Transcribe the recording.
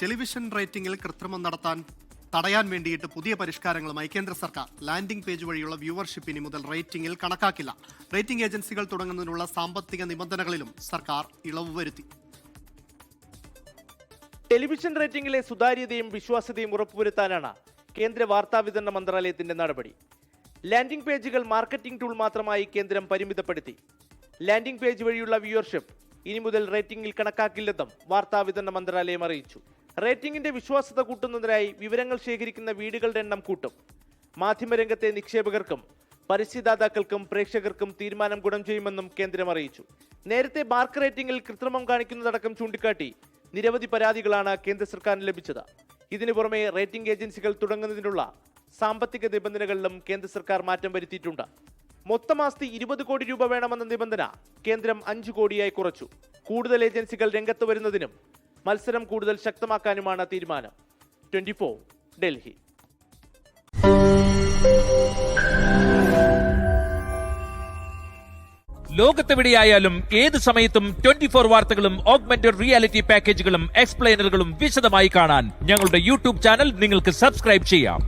Television റേറ്റിംഗിൽ കൃത്രിമം തടയാൻ വേണ്ടിയിട്ട് പുതിയ പരിഷ്കാരങ്ങളുമായി കേന്ദ്ര സർക്കാർ. ലാൻഡിംഗ് പേജ് വഴിയുള്ള വ്യൂവർഷിപ്പ് ഇനി മുതൽ റേറ്റിംഗിൽ കണക്കാക്കില്ല. റേറ്റിംഗ് ഏജൻസികൾ തുടങ്ങുന്നതിനുള്ള സാമ്പത്തിക നിബന്ധനകളിലും സർക്കാർ ഇളവ് വരുത്തി. ടെലിവിഷൻ റേറ്റിംഗിലെ സുതാര്യതയും വിശ്വാസ്യതയും ഉറപ്പുവരുത്താനാണ് കേന്ദ്ര വാർത്താവിതരണ മന്ത്രാലയത്തിന്റെ നടപടി. ലാൻഡിംഗ് പേജുകൾ മാർക്കറ്റിംഗ് ടൂൾ മാത്രമായി കേന്ദ്രം പരിമിതപ്പെടുത്തി. ലാൻഡിംഗ് പേജ് വഴിയുള്ള വ്യൂവർഷിപ്പ് ഇനി മുതൽ റേറ്റിംഗിൽ കണക്കാക്കില്ലെന്നും വാർത്താവിതരണ മന്ത്രാലയം അറിയിച്ചു. റേറ്റിംഗിന്റെ വിശ്വാസ്യത കൂട്ടുന്നതിനായി വിവരങ്ങൾ ശേഖരിക്കുന്ന വീടുകളുടെ എണ്ണം കൂട്ടും. മാധ്യമരംഗത്തെ നിക്ഷേപകർക്കും പരസ്യദാതാക്കൾക്കും പ്രേക്ഷകർക്കും തീരുമാനം ഗുണം ചെയ്യുമെന്നും കേന്ദ്രം അറിയിച്ചു. നേരത്തെ മാർക്ക് റേറ്റിംഗിൽ കൃത്രിമം കാണിക്കുന്നതടക്കം ചൂണ്ടിക്കാട്ടി നിരവധി പരാതികളാണ് കേന്ദ്ര സർക്കാരിന് ലഭിച്ചത്. ഇതിനു പുറമെ റേറ്റിംഗ് ഏജൻസികൾ തുടങ്ങുന്നതിനുള്ള സാമ്പത്തിക നിബന്ധനകളിലും കേന്ദ്ര സർക്കാർ മാറ്റം വരുത്തിയിട്ടുണ്ട്. മൊത്തം ആസ്തി 20 കോടി രൂപ വേണമെന്ന നിബന്ധന കേന്ദ്രം 5 കോടിയായി കുറച്ചു. കൂടുതൽ ഏജൻസികൾ രംഗത്ത് വരുന്നതിനും മത്സരം കൂടുതൽ ശക്തമാക്കാനുമാണ് തീരുമാനം. 24 ഡൽഹി. ലോകത്തെവിടെയായാലും ഏത് സമയത്തും 24 വാർത്തകളും ഓഗ്മെന്റഡ് റിയാലിറ്റി പാക്കേജുകളും എക്സ്പ്ലെയിനറുകളും വിശദമായി കാണാൻ ഞങ്ങളുടെ യൂട്യൂബ് ചാനൽ നിങ്ങൾക്ക് സബ്സ്ക്രൈബ് ചെയ്യാം.